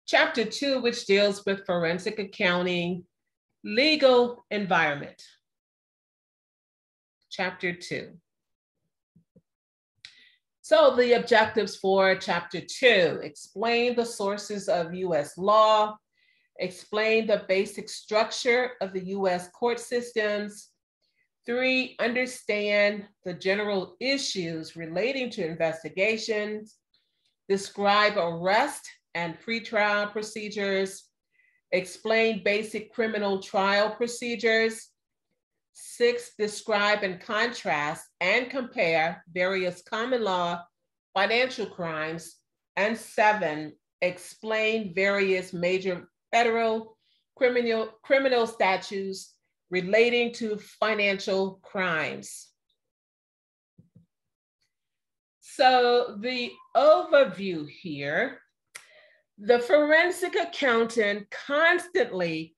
Chapter 2, which deals with forensic accounting, legal environment. Chapter 2. So the objectives for Chapter 2: explain the sources of U.S. law, explain the basic structure of the U.S. court systems. 3, understand the general issues relating to investigations, describe arrest and pretrial procedures, explain basic criminal trial procedures. 6, describe and contrast and compare various common law financial crimes. And 7, explain various major federal criminal statutes relating to financial crimes. So the overview here: the forensic accountant constantly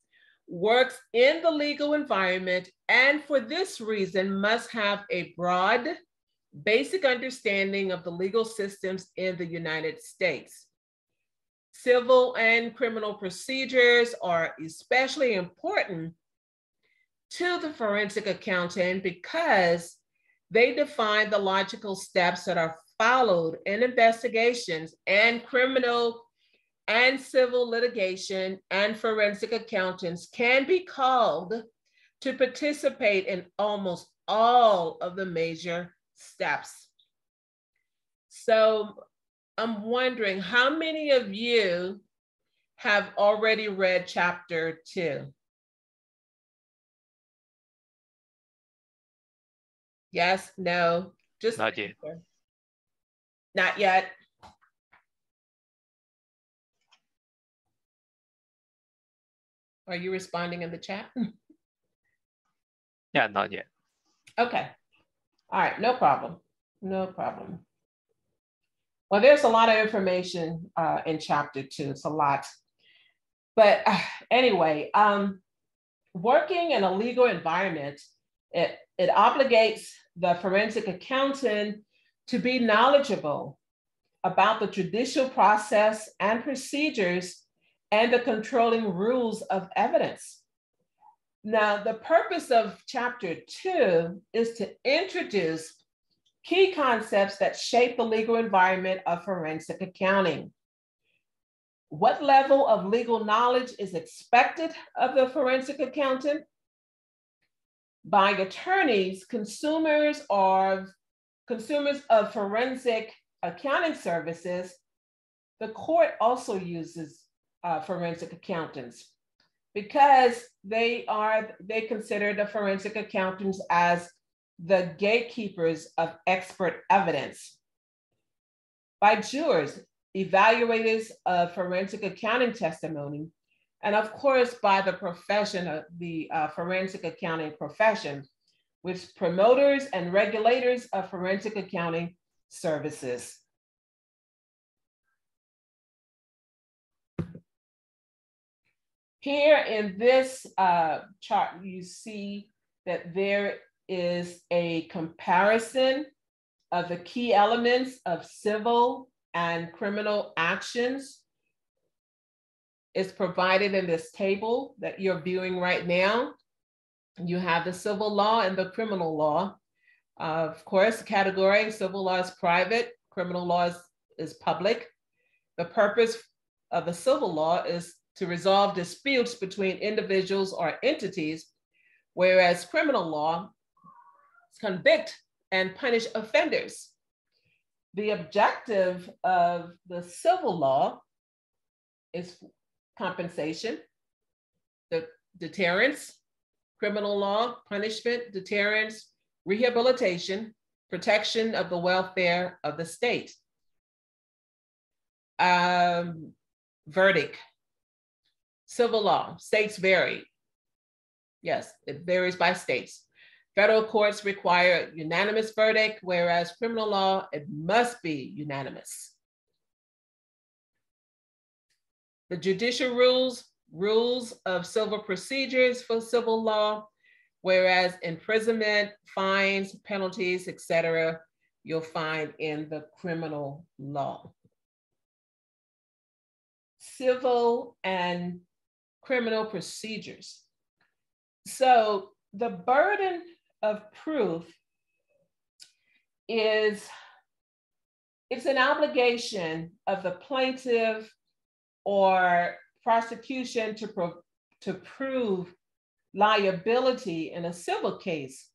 works in the legal environment, and for this reason must have a broad, basic understanding of the legal systems in the United States. Civil and criminal procedures are especially important to the forensic accountant because they define the logical steps that are followed in investigations and criminal and civil litigation, and forensic accountants can be called to participate in almost all of the major steps. So I'm wondering, how many of you have already read Chapter 2? Yes, no, just not yet. Not yet. Are you responding in the chat? Yeah, not yet. Okay. All right, no problem. No problem. Well, there's a lot of information in Chapter 2. It's a lot. But anyway, working in a legal environment, it obligates the forensic accountant to be knowledgeable about the judicial process and procedures and the controlling rules of evidence. Now, the purpose of Chapter 2 is to introduce key concepts that shape the legal environment of forensic accounting. What level of legal knowledge is expected of the forensic accountant? By attorneys, consumers of forensic accounting services. The court also uses forensic accountants because they consider the forensic accountants as the gatekeepers of expert evidence. By jurors, evaluators of forensic accounting testimony, and of course by the profession of the forensic accounting profession, with promoters and regulators of forensic accounting services. Here in this chart, you see that there is a comparison of the key elements of civil and criminal actions. It's provided in this table that you're viewing right now. You have the civil law and the criminal law. Of course, the category civil law is private, criminal law is public. The purpose of the civil law is to resolve disputes between individuals or entities, whereas criminal law is convict and punish offenders. The objective of the civil law is compensation, the deterrence, criminal law, punishment, deterrence, rehabilitation, protection of the welfare of the state. Verdict. Civil law, states vary. Yes, it varies by states. Federal courts require a unanimous verdict, whereas criminal law, it must be unanimous. The judicial rules of civil procedures for civil law, whereas imprisonment, fines, penalties, etc., you'll find in the criminal law. civil and criminal procedures. So the burden of proof is, it's an obligation of the plaintiff or prosecution to prove liability in a civil case,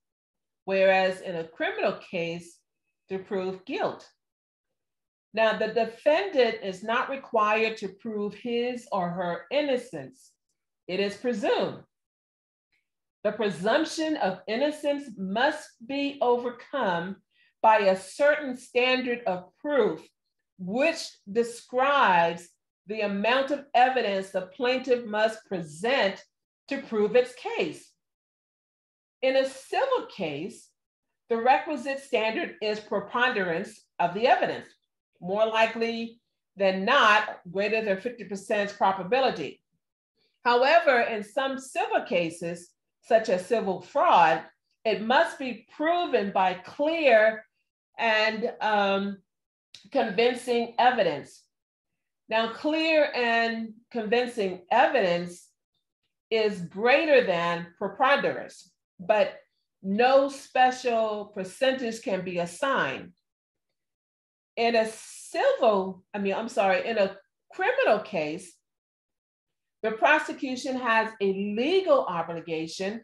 whereas in a criminal case, to prove guilt. Now, the defendant is not required to prove his or her innocence. It is presumed. The presumption of innocence must be overcome by a certain standard of proof, which describes the amount of evidence the plaintiff must present to prove its case. In a civil case, the requisite standard is preponderance of the evidence, more likely than not, greater than 50% probability. However, in some civil cases, such as civil fraud, it must be proven by clear and convincing evidence. Now, clear and convincing evidence is greater than preponderance, but no special percentage can be assigned. In a in a criminal case, the prosecution has a legal obligation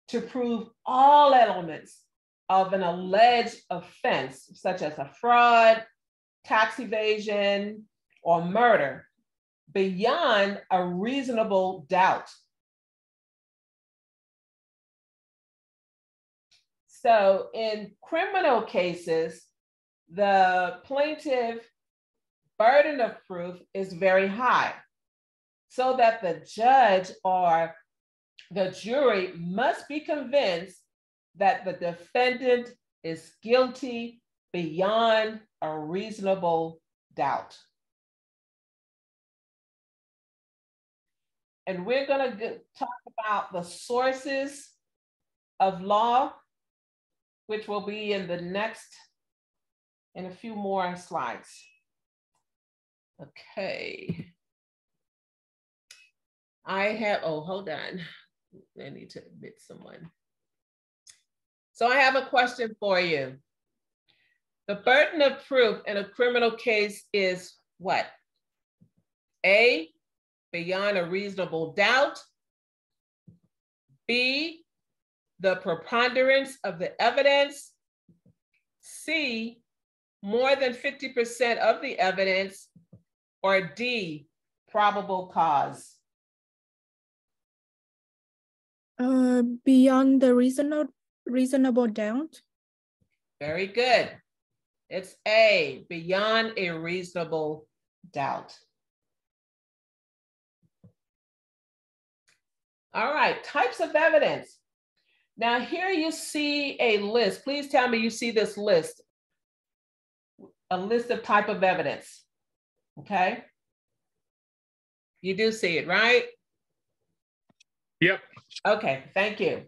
to prove all elements of an alleged offense, such as a fraud, tax evasion, or murder, beyond a reasonable doubt. So in criminal cases, the plaintiff burden of proof is very high, so that the judge or the jury must be convinced that the defendant is guilty beyond a reasonable doubt. And we're going to talk about the sources of law, which will be in a few more slides. Okay. Hold on. I need to admit someone. So I have a question for you. The burden of proof in a criminal case is what? A, beyond a reasonable doubt. B, the preponderance of the evidence. C, more than 50% of the evidence. Or D, probable cause. Beyond the reasonable doubt. Very good. It's A, beyond a reasonable doubt. All right, types of evidence. Now here you see a list. Please tell me you see this list. A list of type of evidence, okay? You do see it, right? Yep. Okay, thank you.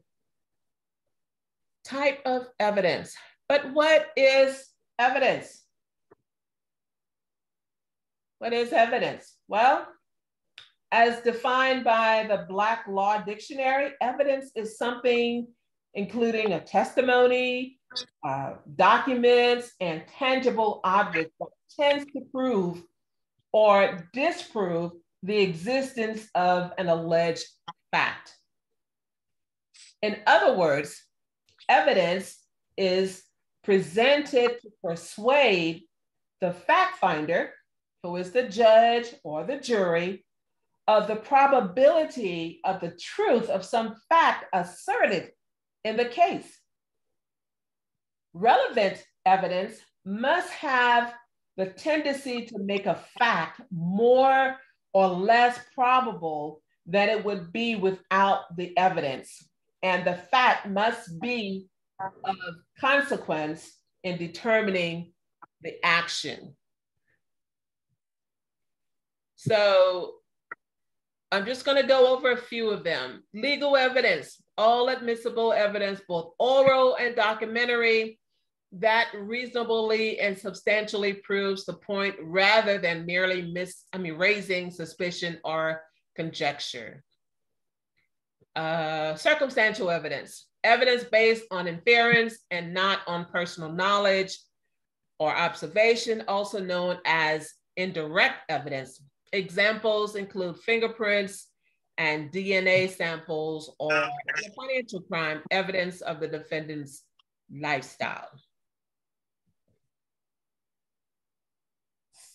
Type of evidence. But what is evidence? What is evidence? Well, as defined by the Black Law Dictionary, evidence is something including a testimony, documents, and tangible objects that tends to prove or disprove the existence of an alleged fact. In other words, evidence is presented to persuade the fact finder, who is the judge or the jury, of the probability of the truth of some fact asserted in the case. Relevant evidence must have the tendency to make a fact more or less probable than it would be without the evidence. And the fact must be of consequence in determining the action. So I'm just going to go over a few of them. Legal evidence, all admissible evidence, both oral and documentary, that reasonably and substantially proves the point rather than merely raising suspicion or conjecture. Circumstantial evidence. Evidence based on inference and not on personal knowledge or observation, also known as indirect evidence. Examples include fingerprints and DNA samples, or financial crime evidence of the defendant's lifestyle.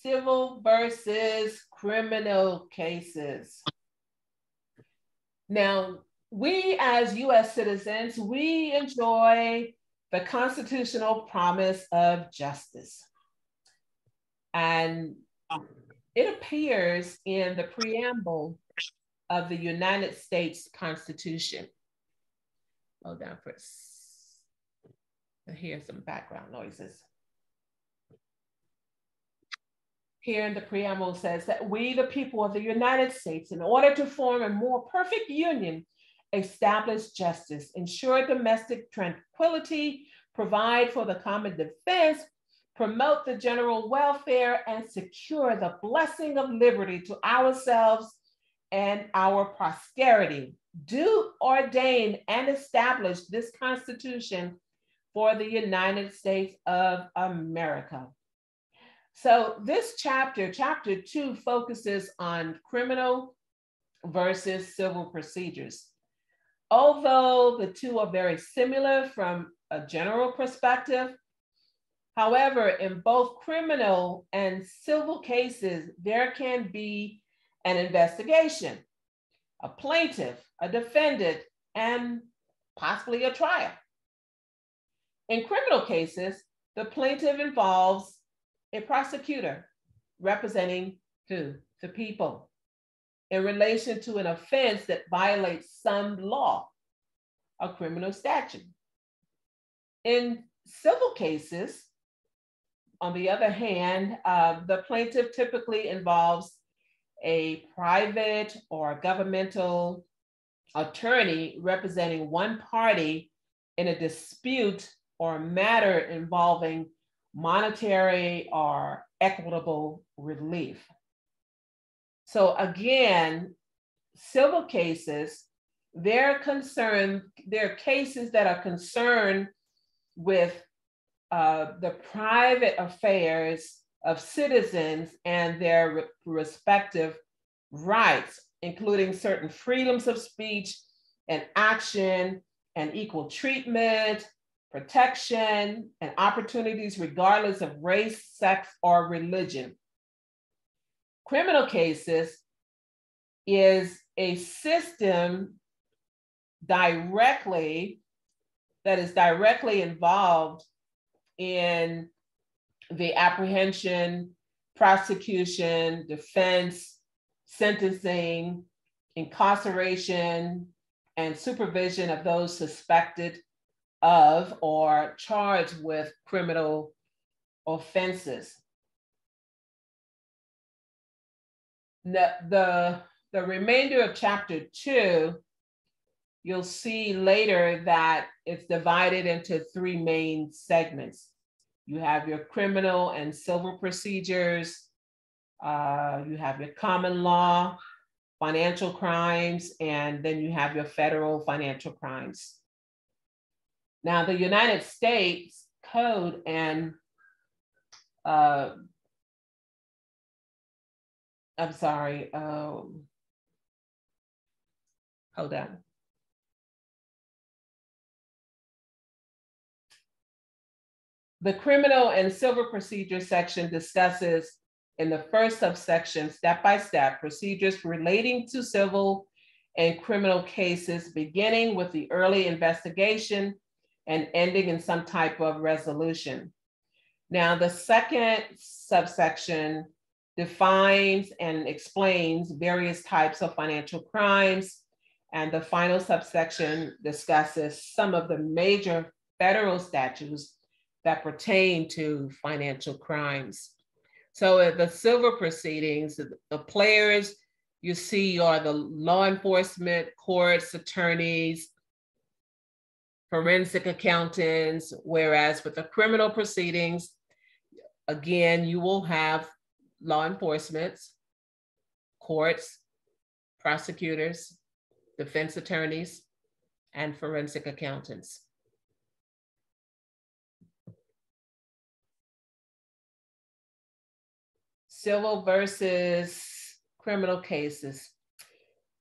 Civil versus criminal cases. Now, we as US citizens, we enjoy the constitutional promise of justice. And it appears in the preamble of the United States Constitution. Hold on for I hear some background noises. Here in the preamble says that we, the people of the United States, in order to form a more perfect union, establish justice, ensure domestic tranquility, provide for the common defense, promote the general welfare, and secure the blessing of liberty to ourselves and our posterity. Do ordain and establish this Constitution for the United States of America. So this chapter 2, focuses on criminal versus civil procedures. Although the two are very similar from a general perspective, however, in both criminal and civil cases, there can be an investigation, a plaintiff, a defendant, and possibly a trial. In criminal cases, the plaintiff involves a prosecutor representing who? The people, in relation to an offense that violates some law, a criminal statute. In civil cases, on the other hand, the plaintiff typically involves a private or governmental attorney representing one party in a dispute or matter involving monetary or equitable relief. So again, civil cases, they're cases that are concerned with the private affairs of citizens and their respective rights, including certain freedoms of speech and action and equal treatment, protection, and opportunities regardless of race, sex, or religion. Criminal cases is a system that is directly involved in the apprehension, prosecution, defense, sentencing, incarceration, and supervision of those suspected of or charged with criminal offenses. The remainder of chapter 2, you'll see later that it's divided into 3 main segments. You have your criminal and civil procedures, you have your common law, financial crimes, and then you have your federal financial crimes. Now, the United States Code and hold on. The criminal and civil procedure section discusses in the first subsection, step-by-step procedures relating to civil and criminal cases, beginning with the early investigation and ending in some type of resolution. Now, the second subsection defines and explains various types of financial crimes, and the final subsection discusses some of the major federal statutes that pertain to financial crimes. So the civil proceedings, the players you see are the law enforcement, courts, attorneys, forensic accountants, whereas with the criminal proceedings, again, you will have law enforcement, courts, prosecutors, defense attorneys, and forensic accountants. Civil versus criminal cases.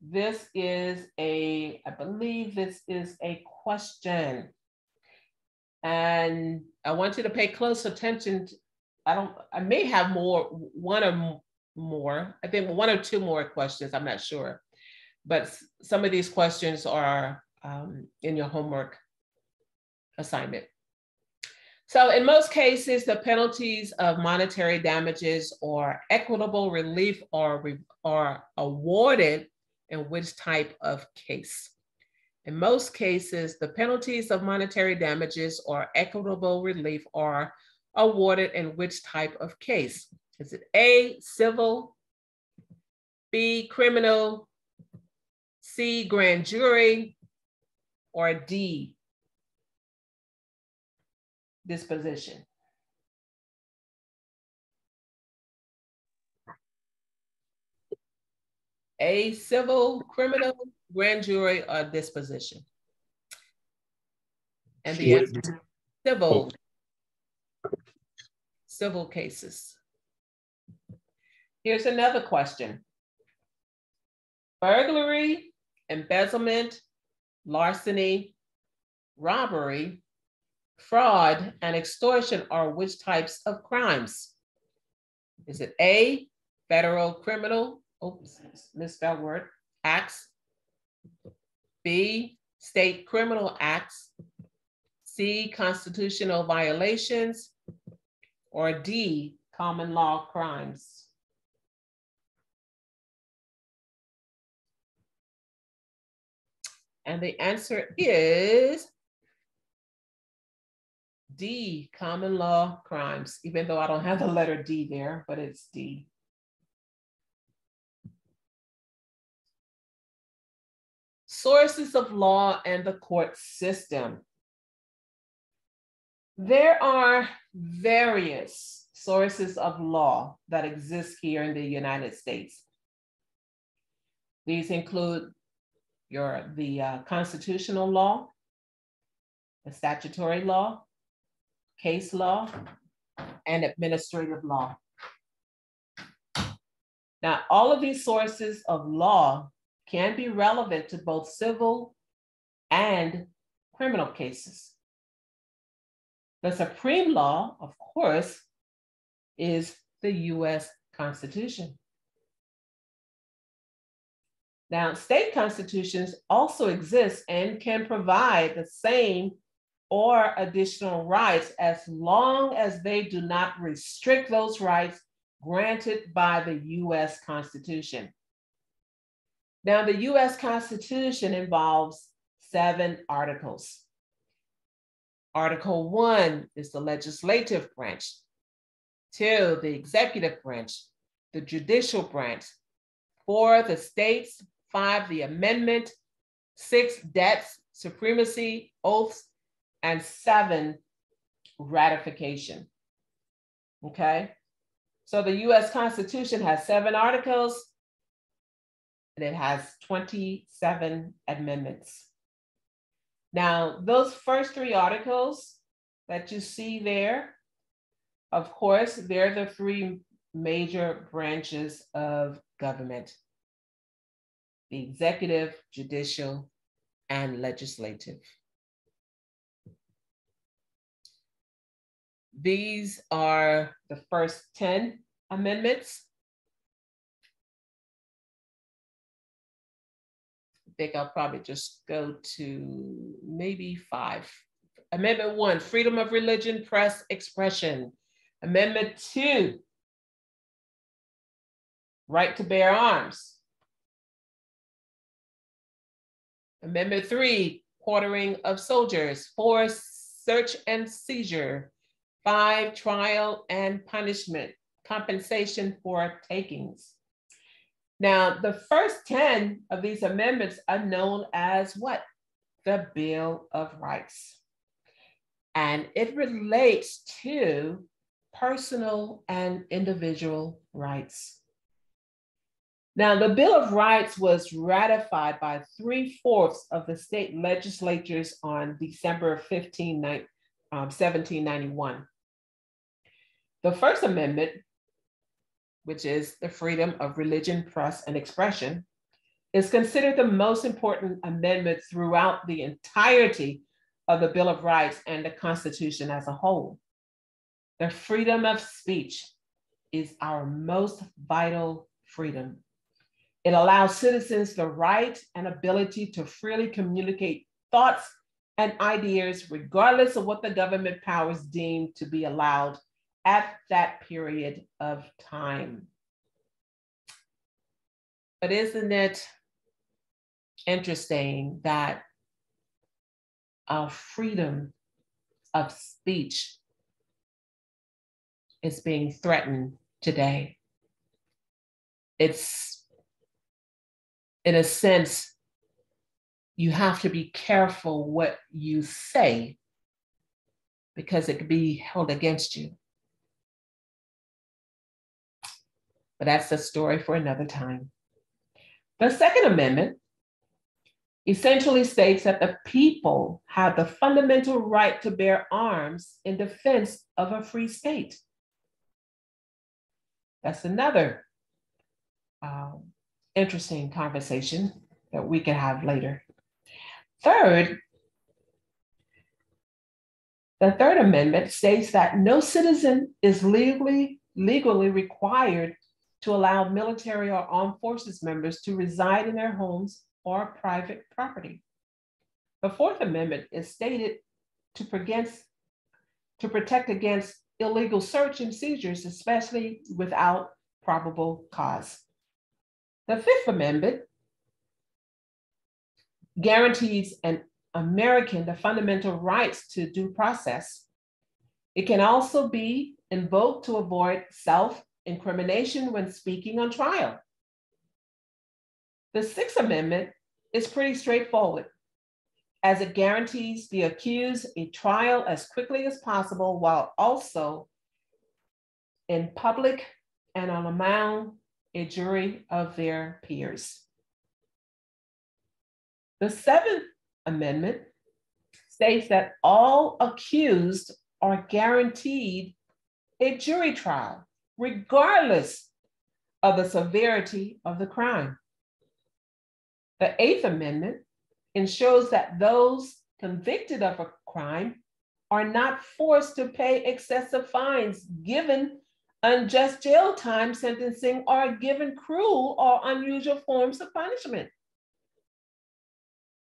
This is I believe this is a question. And I want you to pay close attention. I may have one or more. I think one or two more questions, I'm not sure. But some of these questions are in your homework assignment. So in most cases, the penalties of monetary damages or equitable relief are awarded in which type of case? In most cases, the penalties of monetary damages or equitable relief are awarded in which type of case? Is it A, civil, B, criminal, C, grand jury, or D, disposition? A, civil, criminal, grand jury, or disposition? And the answer is civil. Civil cases. Here's another question. Burglary, embezzlement, larceny, robbery, fraud, and extortion are which types of crimes? Is it A, federal criminal, misspelled word, acts, B, state criminal acts, C, constitutional violations, or D, common law crimes? And the answer is D, common law crimes, even though I don't have the letter D there, but it's D. Sources of law and the court system. There are various sources of law that exist here in the United States. These include the constitutional law, the statutory law, case law, and administrative law. Now, all of these sources of law can be relevant to both civil and criminal cases. The supreme law, of course, is the US Constitution. Now, state constitutions also exist and can provide the same or additional rights as long as they do not restrict those rights granted by the US Constitution. Now, the US Constitution involves 7 articles. Article 1 is the legislative branch. 2, the executive branch, the judicial branch. 4, the states. 5, the amendment. 6, debts, supremacy, oaths, and 7, ratification. Okay? So the US Constitution has 7 articles, and it has 27 amendments. Now, those first 3 articles that you see there, of course, they're the 3 major branches of government: the executive, judicial, and legislative. These are the first 10 amendments. I think I'll probably just go to maybe 5. Amendment 1, freedom of religion, press, expression. Amendment 2, right to bear arms. Amendment 3, quartering of soldiers. 4, search and seizure. 5, trial and punishment, compensation for takings. Now, the first 10 of these amendments are known as what? the Bill of Rights. And it relates to personal and individual rights. Now, the Bill of Rights was ratified by 3/4 of the state legislatures on December 15, 1791. The First Amendment, which is the freedom of religion, press, and expression, is considered the most important amendment throughout the entirety of the Bill of Rights and the Constitution as a whole. The freedom of speech is our most vital freedom. It allows citizens the right and ability to freely communicate thoughts and ideas, regardless of what the government powers deem to be allowed at that period of time. But isn't it interesting that our freedom of speech is being threatened today? It's, in a sense, you have to be careful what you say because it could be held against you. But that's a story for another time. The Second Amendment essentially states that the people have the fundamental right to bear arms in defense of a free state. That's another interesting conversation that we can have later. Third, the Third Amendment states that no citizen is legally required to allow military or armed forces members to reside in their homes or private property. The Fourth Amendment is stated to protect against illegal search and seizures, especially without probable cause. The Fifth Amendment guarantees an American the fundamental rights to due process. It can also be invoked to avoid self-incrimination when speaking on trial. The Sixth Amendment is pretty straightforward, as it guarantees the accused a trial as quickly as possible while also in public and among a jury of their peers. The Seventh Amendment states that all accused are guaranteed a jury trial, regardless of the severity of the crime. The Eighth Amendment ensures that those convicted of a crime are not forced to pay excessive fines, given unjust jail time sentencing, or given cruel or unusual forms of punishment.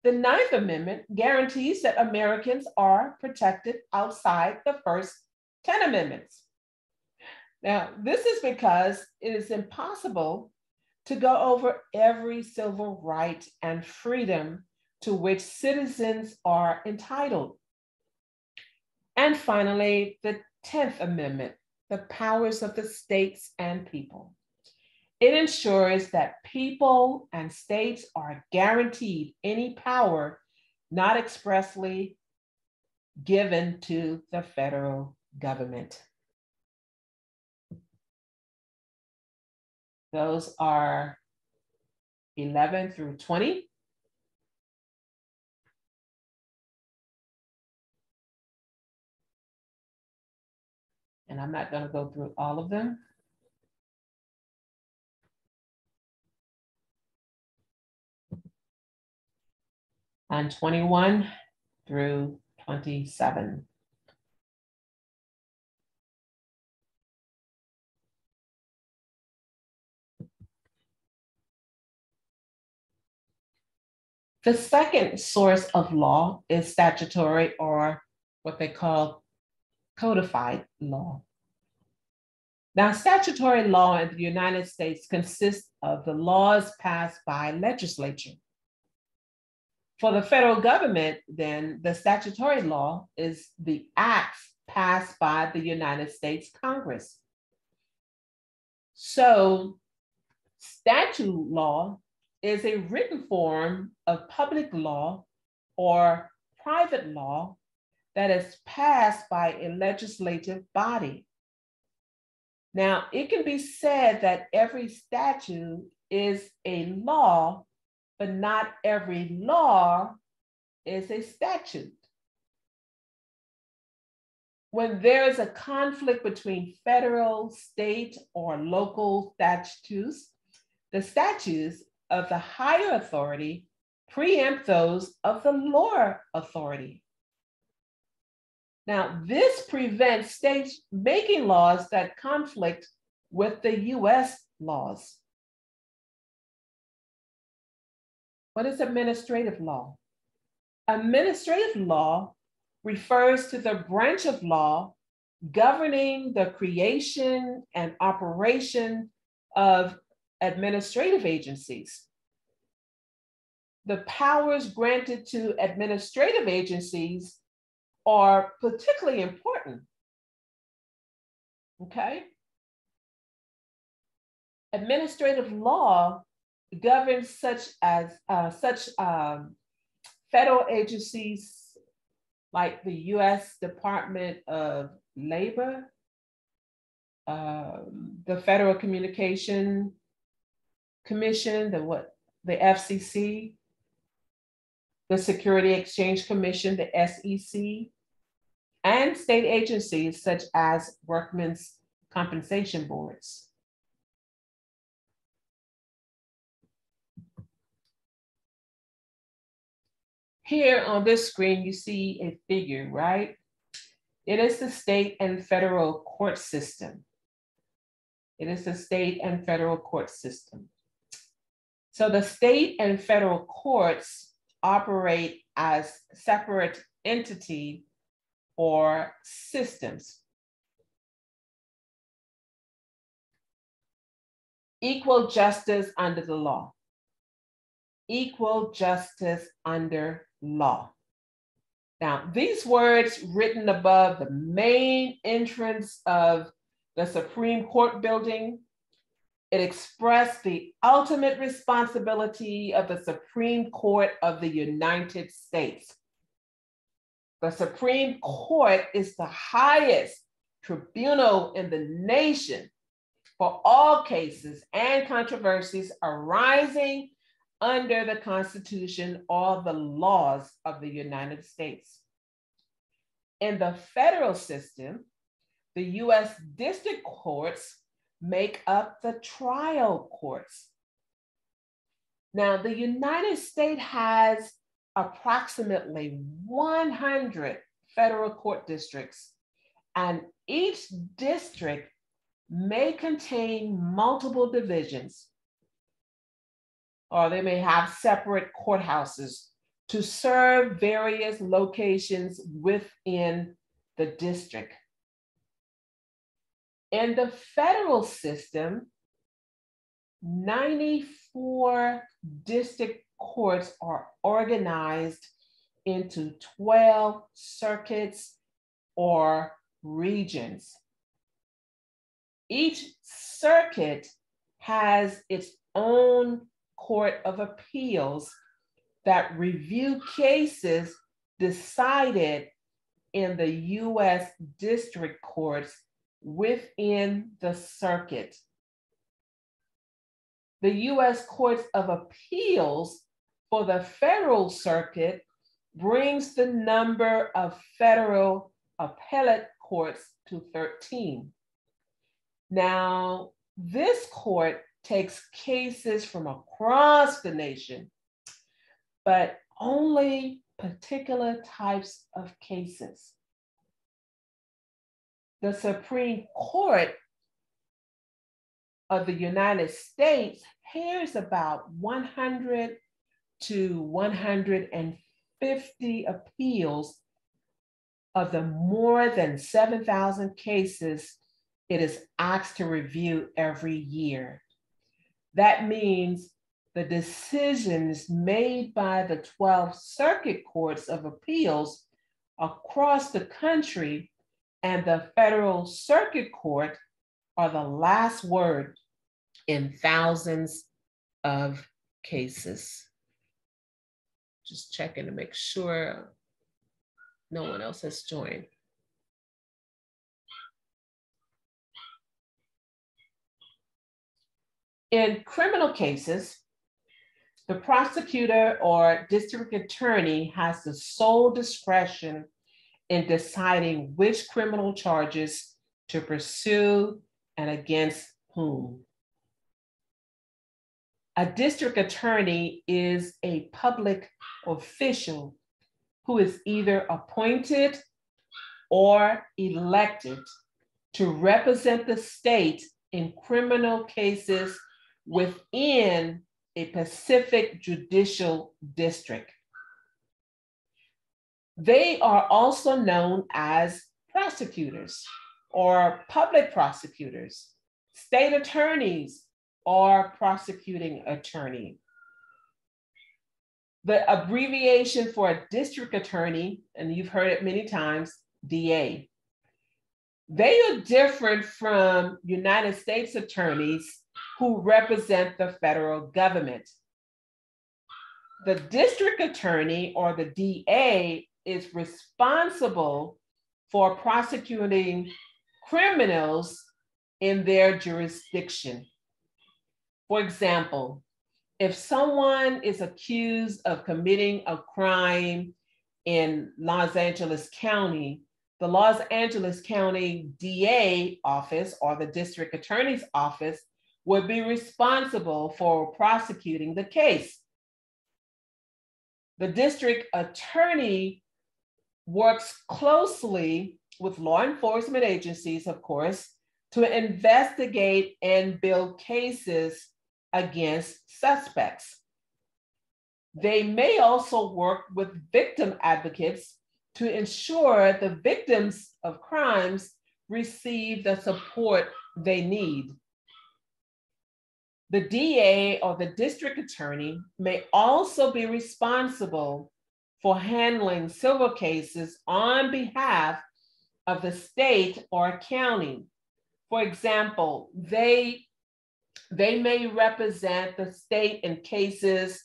The Ninth Amendment guarantees that Americans are protected outside the first 10 amendments. Now, this is because it is impossible to go over every civil right and freedom to which citizens are entitled. And finally, the 10th Amendment, the powers of the states and people. It ensures that people and states are guaranteed any power not expressly given to the federal government. Those are 11 through 20. And I'm not going to go through all of them. And 21 through 27. The second source of law is statutory, or what they call codified law. Now, statutory law in the United States consists of the laws passed by legislature. For the federal government, then, the statutory law is the acts passed by the United States Congress. So, statute law is a written form of public law or private law that is passed by a legislative body. Now, it can be said that every statute is a law, but not every law is a statute. When there is a conflict between federal, state, or local statutes, the statutes of the higher authority preempt those of the lower authority. Now, this prevents states making laws that conflict with the US laws. What is administrative law? Administrative law refers to the branch of law governing the creation and operation of administrative agencies. The powers granted to administrative agencies are particularly important, okay? Administrative law governs such federal agencies like the US Department of Labor, the Federal Communication Commission, the FCC, the Security Exchange Commission, the SEC, and state agencies such as workmen's compensation boards. Here on this screen, you see a figure, right? It is the state and federal court system. It is the state and federal court system. So the state and federal courts operate as separate entities or systems. Equal justice under the law. Equal justice under law. Now, these words written above the main entrance of the Supreme Court building, it expressed the ultimate responsibility of the Supreme Court of the United States. The Supreme Court is the highest tribunal in the nation for all cases and controversies arising under the Constitution or the laws of the United States. In the federal system, the US district courts make up the trial courts. Now, the United States has approximately 100 federal court districts, and each district may contain multiple divisions, or they may have separate courthouses to serve various locations within the district. In the federal system, 94 district courts are organized into 12 circuits or regions. Each circuit has its own court of appeals that review cases decided in the US district courts within the circuit. The US Courts of Appeals for the federal circuit brings the number of federal appellate courts to 13. Now, this court takes cases from across the nation, but only particular types of cases. The Supreme Court of the United States hears about 100 to 150 appeals of the more than 7,000 cases it is asked to review every year. That means the decisions made by the 12 circuit courts of appeals across the country and the federal circuit court are the last word in thousands of cases. just checking to make sure no one else has joined. In criminal cases, the prosecutor or district attorney has the sole discretion in deciding which criminal charges to pursue and against whom. A district attorney is a public official who is either appointed or elected to represent the state in criminal cases within a specific judicial district. They are also known as prosecutors or public prosecutors, state attorneys, or prosecuting attorney. The abbreviation for a district attorney, and you've heard it many times, DA. They are different from United States attorneys who represent the federal government. The district attorney or the DA is responsible for prosecuting criminals in their jurisdiction. For example, if someone is accused of committing a crime in Los Angeles County, the Los Angeles County DA office or the district attorney's office would be responsible for prosecuting the case. The district attorney works closely with law enforcement agencies, of course, to investigate and build cases against suspects. They may also work with victim advocates to ensure the victims of crimes receive the support they need. The DA or the district attorney may also be responsible for handling civil cases on behalf of the state or county. For example, they may represent the state in cases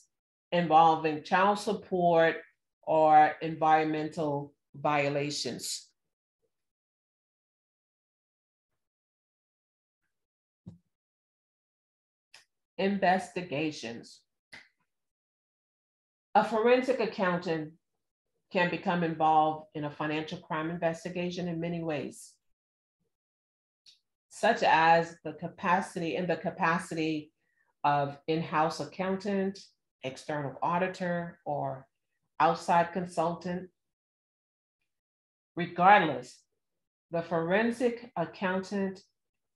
involving child support or environmental violations. Investigations. A forensic accountant can become involved in a financial crime investigation in many ways, such as the capacity of in-house accountant, external auditor, or outside consultant. Regardless, the forensic accountant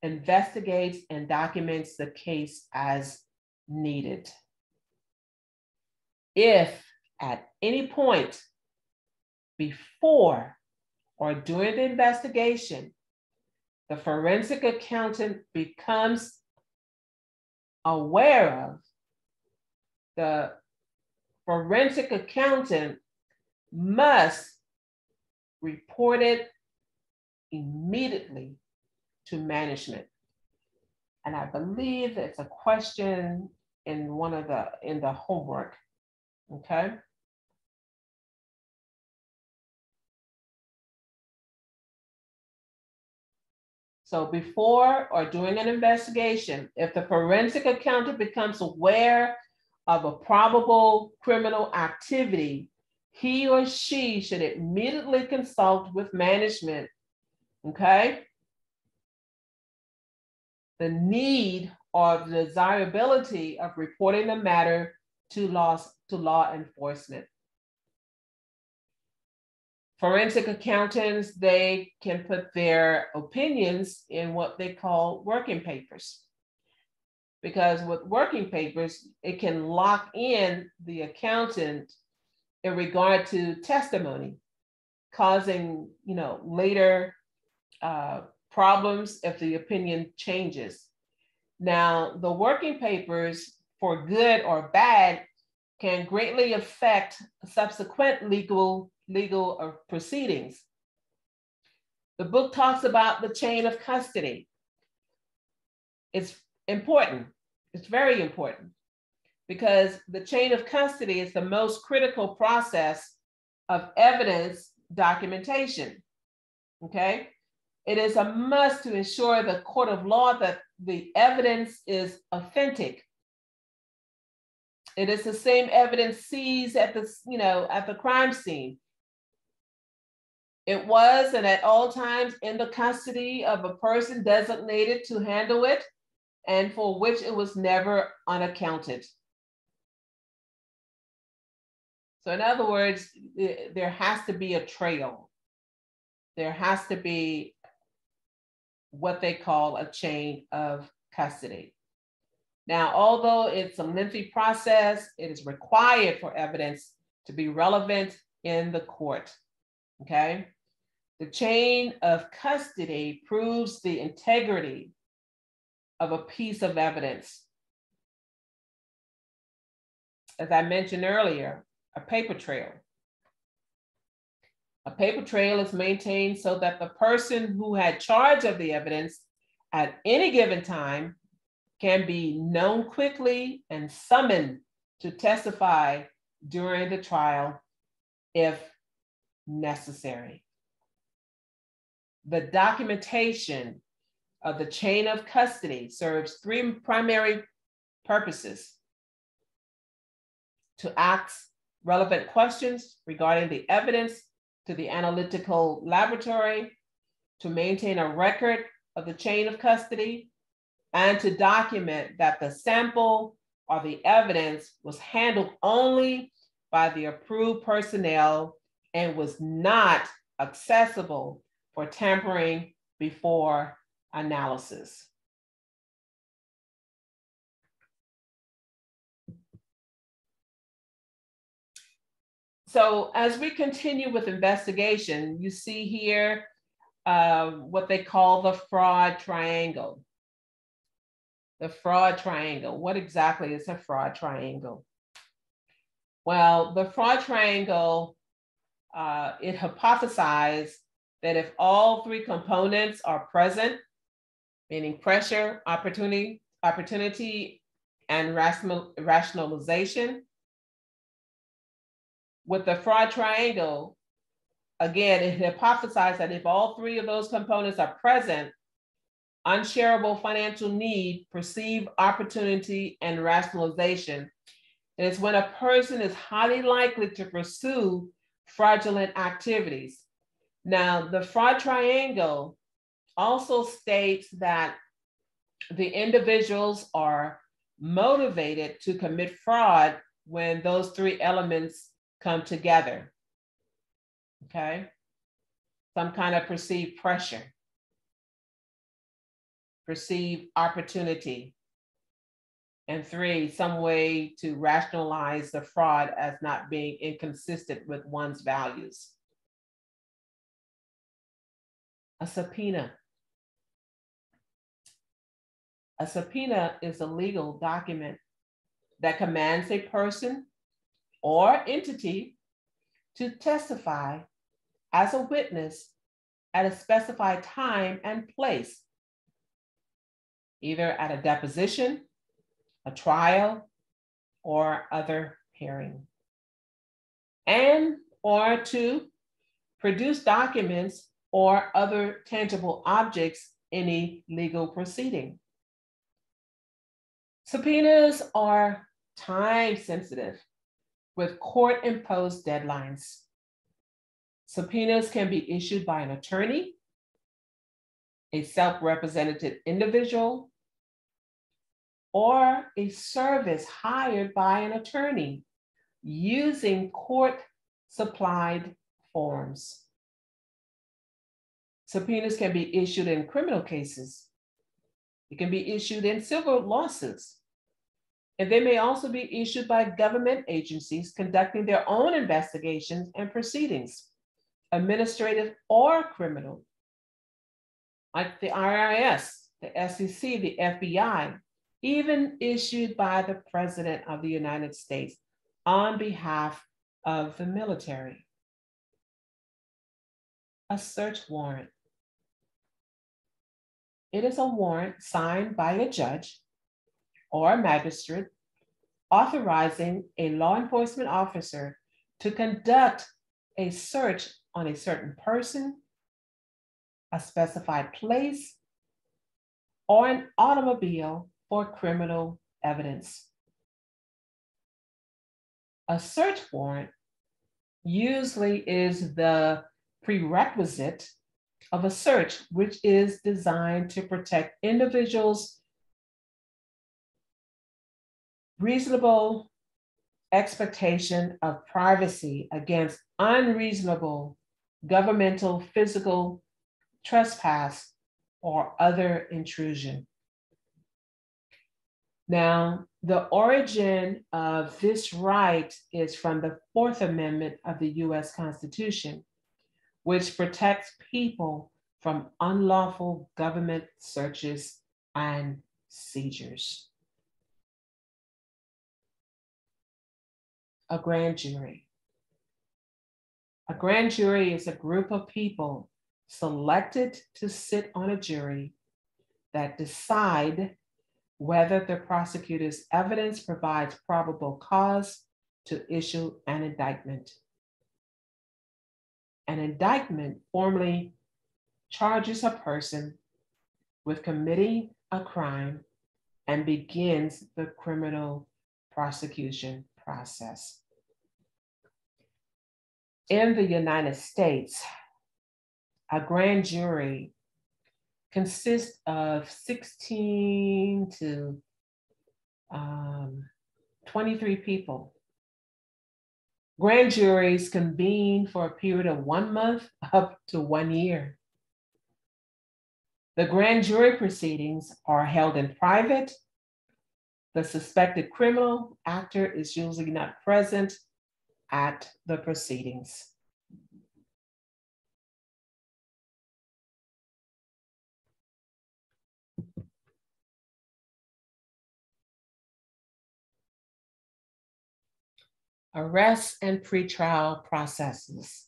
investigates and documents the case as needed. If at any point before or during the investigation, the forensic accountant becomes aware of, the forensic accountant must report it immediately to management. And I believe it's a question in the homework, okay? So before or during an investigation, if the forensic accountant becomes aware of a probable criminal activity, he or she should immediately consult with management, okay? The need or the desirability of reporting the matter to law enforcement. Forensic accountants, they can put their opinions in what they call working papers. Because with working papers, it can lock in the accountant in regard to testimony, causing later problems if the opinion changes. Now, the working papers, for good or bad, can greatly affect subsequent legal proceedings. The book talks about the chain of custody. It's important. It's very important because the chain of custody is the most critical process of evidence documentation, okay? It is a must to ensure the court of law that the evidence is authentic. It is the same evidence seized at the, at the crime scene. It was and at all times in the custody of a person designated to handle it and for which it was never unaccounted. So in other words, there has to be a trail. There has to be what they call a chain of custody. Now, although it's a lengthy process, it is required for evidence to be relevant in the court, okay? The chain of custody proves the integrity of a piece of evidence. As I mentioned earlier, a paper trail. A paper trail is maintained so that the person who had charge of the evidence at any given time can be known quickly and summoned to testify during the trial if necessary. The documentation of the chain of custody serves three primary purposes: to ask relevant questions regarding the evidence to the analytical laboratory, to maintain a record of the chain of custody, and to document that the sample or the evidence was handled only by the approved personnel and was not accessible for tampering before analysis. So as we continue with investigation, you see here what they call the fraud triangle. The fraud triangle. What exactly is a fraud triangle? Well, the fraud triangle, it hypothesized that if all three components are present, meaning pressure, opportunity, and rationalization, with the fraud triangle, again, it hypothesized that if all three of those components are present, unshareable financial need, perceived opportunity, and rationalization is when a person is highly likely to pursue fraudulent activities. Now, the fraud triangle also states that the individuals are motivated to commit fraud when those three elements come together, okay? Some kind of perceived pressure, perceived opportunity, and three, some way to rationalize the fraud as not being inconsistent with one's values. A subpoena. A subpoena is a legal document that commands a person or entity to testify as a witness at a specified time and place, either at a deposition, a trial, or other hearing, and or to produce documents or other tangible objects in a legal proceeding. Subpoenas are time sensitive with court-imposed deadlines. Subpoenas can be issued by an attorney, a self-represented individual, or a service hired by an attorney using court-supplied forms. Subpoenas can be issued in criminal cases. It can be issued in civil lawsuits. And they may also be issued by government agencies conducting their own investigations and proceedings, administrative or criminal, like the IRS, the SEC, the FBI, even issued by the President of the United States on behalf of the military. A search warrant. It is a warrant signed by a judge or a magistrate authorizing a law enforcement officer to conduct a search on a certain person, a specified place, or an automobile for criminal evidence. A search warrant usually is the prerequisite of a search, which is designed to protect individuals' reasonable expectation of privacy against unreasonable governmental, physical trespass or other intrusion. Now, the origin of this right is from the Fourth Amendment of the US Constitution, which protects people from unlawful government searches and seizures. A grand jury. A grand jury is a group of people selected to sit on a jury that decide whether the prosecutor's evidence provides probable cause to issue an indictment. An indictment formally charges a person with committing a crime and begins the criminal prosecution process. In the United States, a grand jury consists of 16 to 23 people. Grand juries convene for a period of 1 month up to 1 year. The grand jury proceedings are held in private. The suspected criminal actor is usually not present at the proceedings. Arrests and pretrial processes.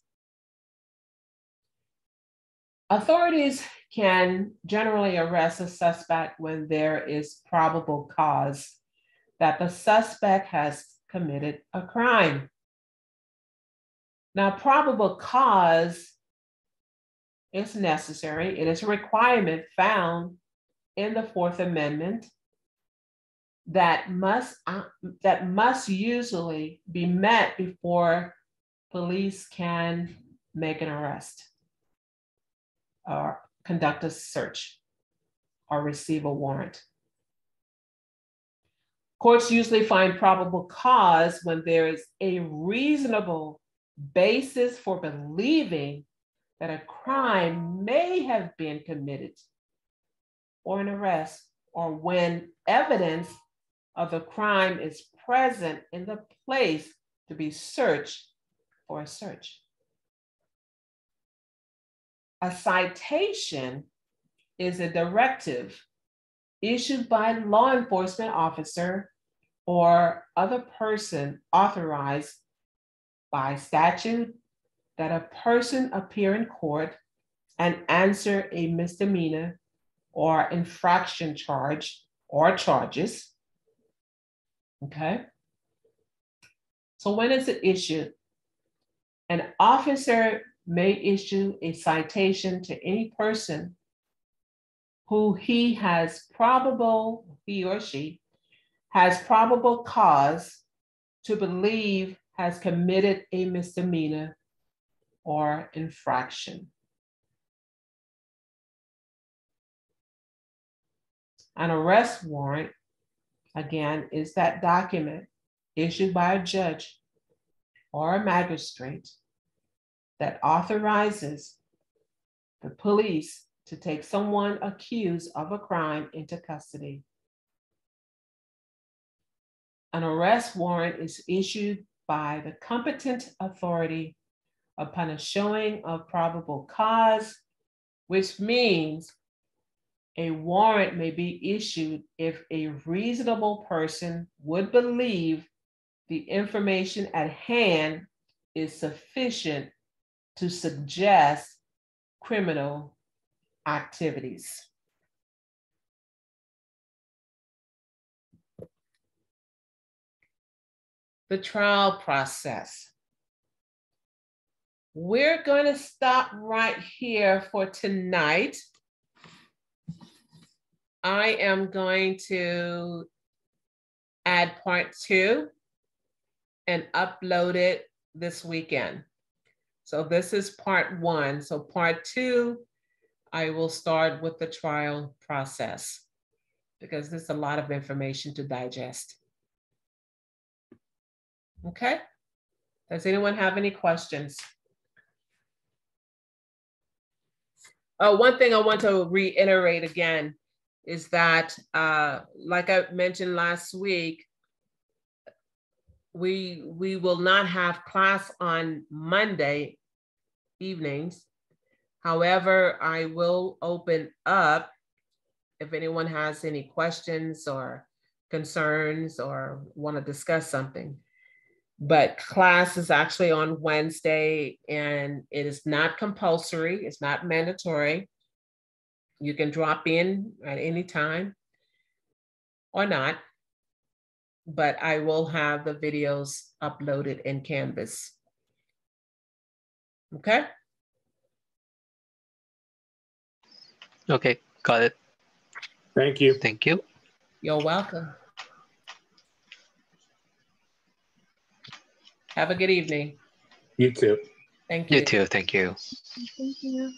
Authorities can generally arrest a suspect when there is probable cause that the suspect has committed a crime. Now, probable cause is necessary. It is a requirement found in the Fourth Amendment that must usually be met before police can make an arrest or conduct a search or receive a warrant. Courts usually find probable cause when there is a reasonable basis for believing that a crime may have been committed or an arrest, or when evidence of the crime is present in the place to be searched for a search. A citation is a directive issued by a law enforcement officer or other person authorized by statute that a person appear in court and answer a misdemeanor or infraction charge or charges. Okay. So when is it issued? An officer may issue a citation to any person who he or she has probable cause to believe has committed a misdemeanor or infraction. An arrest warrant, again, is that document issued by a judge or a magistrate that authorizes the police to take someone accused of a crime into custody. An arrest warrant is issued by the competent authority upon a showing of probable cause, which means a warrant may be issued if a reasonable person would believe the information at hand is sufficient to suggest criminal activities. the trial process. We're going to stop right here for tonight. I am going to add part 2 and upload it this weekend. So this is part 1. So part 2, I will start with the trial process because there's a lot of information to digest. Okay? Does anyone have any questions? Oh, one thing I want to reiterate again is that, like I mentioned last week, we will not have class on Monday evenings. However, I will open up if anyone has any questions or concerns or want to discuss something. But class is actually on Wednesday and it is not compulsory. It's not mandatory. You can drop in at any time or not, but I will have the videos uploaded in Canvas. Okay? Okay, got it. Thank you. Thank you. You're welcome. Have a good evening. You too. Thank you. You too. Thank you. Thank you.